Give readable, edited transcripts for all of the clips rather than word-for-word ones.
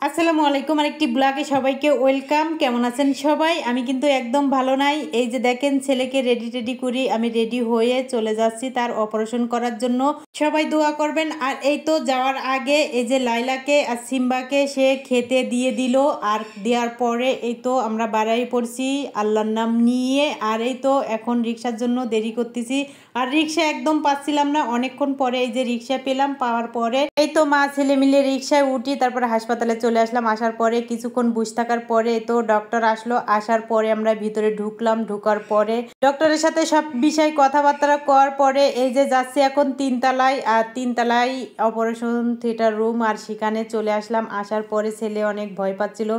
আসসালামু আলাইকুম আরেকটি ব্লগে সবাইকে ওয়েলকাম। কেমন আছেন সবাই? আমি কিন্তু একদম ভালো নাই। এই যে দেখেন ছেলেকে রেডি করি, আমি রেডি হয়ে চলে যাচ্ছি তার অপারেশন করার জন্য। সবাই দোয়া করবেন। আর এই তো যাওয়ার আগে এই যে লাইলাকে আর সিম্বাকে সে খেতে দিয়ে দিল, আর দেওয়ার পরে এই তো আমরা বাড়াই পড়ছি আল্লাহর নাম নিয়ে। আর এই তো এখন রিক্সার জন্য দেরি করতেছি, আর রিক্সা একদম পাচ্ছিলাম না। অনেকক্ষণ পরে এই যে রিক্সা পেলাম, পাওয়ার পরে এই তো মা ছেলে মিলে রিক্সায় উঠি, তারপরে হাসপাতালে চলে আসলাম। আসার পরে কিছুক্ষণ বসে থাকার পরে তো ডক্টর আসলো। আসার পরে আমরা ভিতরে ঢুকলাম। ঢুকার পরে ডক্টরের সাথে সব বিষয় কথাবার্তা করার পরে এই যে যাচ্ছি এখন তিনতলায়, আর তিনতলায় অপারেশন থিয়েটার রুম, আর সেখানে চলে আসলাম। আসার পরে ছেলে অনেক ভয় পাচ্ছিল,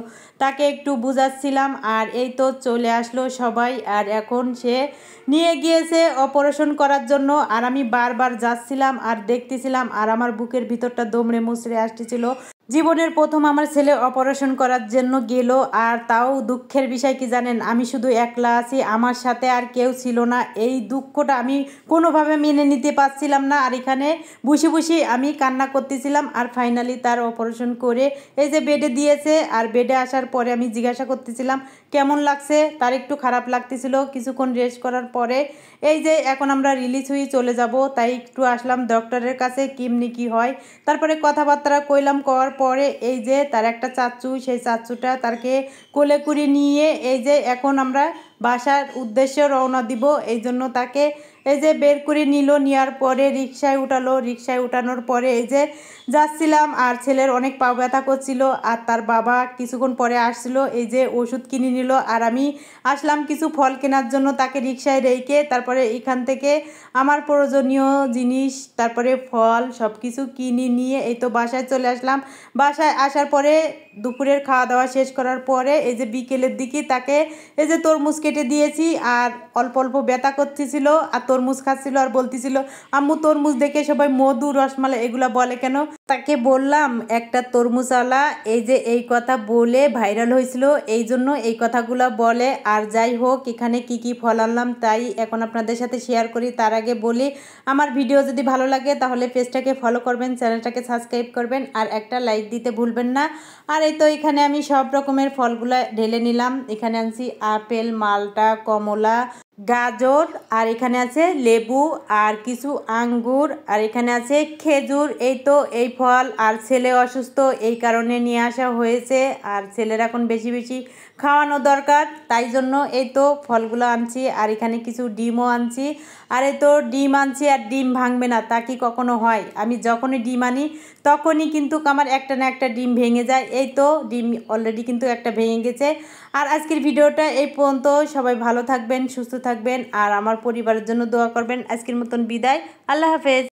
তাকে একটু বুঝাচ্ছিলাম। আর এই তো চলে আসলো সবাই, আর এখন সে নিয়ে গিয়েছে অপারেশন করার জন্য। আর আমি বারবার যাচ্ছিলাম আর দেখতেছিলাম, আর আমার বুকের ভিতরটা দমড়ে মুচড়ে আসতেছিল। জীবনের প্রথম আমার ছেলে অপারেশন করার জন্য গেল, আর তাও দুঃখের বিষয় কি জানেন, আমি শুধু একলা আছি, আমার সাথে আর কেউ ছিল না। এই দুঃখটা আমি কোনোভাবে মেনে নিতে পারছিলাম না, আর এখানে বসে বসে আমি কান্না করতেছিলাম। আর ফাইনালি তার অপারেশন করে এই যে বেডে দিয়েছে। আর বেডে আসার পরে আমি জিজ্ঞাসা করতেছিলাম কেমন লাগছে, তার একটু খারাপ লাগতেছিল। কিছুক্ষণ রেস্ট করার পরে এই যে এখন আমরা রিলিজ হয়ে চলে যাব, তাই একটু আসলাম ডক্টরের কাছে কেমনি কি হয়। তারপরে কথাবার্তা কইলাম, করার পরে এই যে তার একটা চাচু, সেই চাচুটা তাকে কোলে করে নিয়ে এই যে এখন আমরা বাসার উদ্দেশ্যে রওনা দিব। এই জন্য তাকে এই যে বের করে নিল, নেওয়ার পরে রিক্সায় উঠালো। রিক্সায় উঠানোর পরে এই যে যাচ্ছিলাম, আর ছেলের অনেক পা ব্যথা করছিল, আর তার বাবা কিছুক্ষণ পরে আসছিল, এই যে ওষুধ কিনে নিল। আর আমি আসলাম কিছু ফল কেনার জন্য, তাকে রিক্সায় রেখে তারপরে এখান থেকে আমার প্রয়োজনীয় জিনিস, তারপরে ফল সব কিছু কিনে নিয়ে এই তো বাসায় চলে আসলাম। বাসায় আসার পরে দুপুরের খাওয়া দাওয়া শেষ করার পরে এই যে বিকেলের দিকে তাকে এই যে তরমুজ কেটে দিয়েছি। আর অল্প অল্প ব্যথা করতেছিল, আর তরমুজ খাচ্ছিল, আর বলতেছিল আম্মু তরমুজ দেখে সবাই মধু রসমালাই এগুলা বলে কেন। তাকে বললাম একটা তরমুজওয়ালা এই যে এই কথা বলে ভাইরাল হয়েছিল, এই জন্য এই কথাগুলো বলে। আর যাই হোক, এখানে কি কি ফল আনলাম তাই এখন আপনাদের সাথে শেয়ার করি। তার আগে বলি, আমার ভিডিও যদি ভালো লাগে তাহলে পেজটাকে ফলো করবেন, চ্যানেলটাকে সাবস্ক্রাইব করবেন, আর একটা লাইক দিতে ভুলবেন না। আর এই তো এখানে আমি সব রকমের ফলগুলো ঢেলে নিলাম। এখানে আনছি আপেল, মালটা, কমলা, গাজর, আর এখানে আছে লেবু, আর কিছু আঙ্গুর, আর এখানে আছে খেজুর। এই তো এই ফল, আর ছেলে অসুস্থ এই কারণে নিয়ে আসা হয়েছে, আর ছেলের এখন বেশি বেশি খাওয়ানো দরকার, তাই জন্য এই তো ফলগুলো আনছি। আর এখানে কিছু ডিমও আনছি। আর এই তো ডিম আনছি, আর ডিম ভাঙবে না তা কি কখনো হয়? আমি যখনই ডিম আনি তখনই কিন্তু আমার একটা না একটা ডিম ভেঙে যায়। এই তো ডিম অলরেডি কিন্তু একটা ভেঙে গেছে। আর আজকের ভিডিওটা এই পর্যন্ত। সবাই ভালো থাকবেন, সুস্থ থাকবেন, আর আমার পরিবারের জন্য দোয়া করবেন। আজকের মতন বিদায়, আল্লাহ হাফেজ।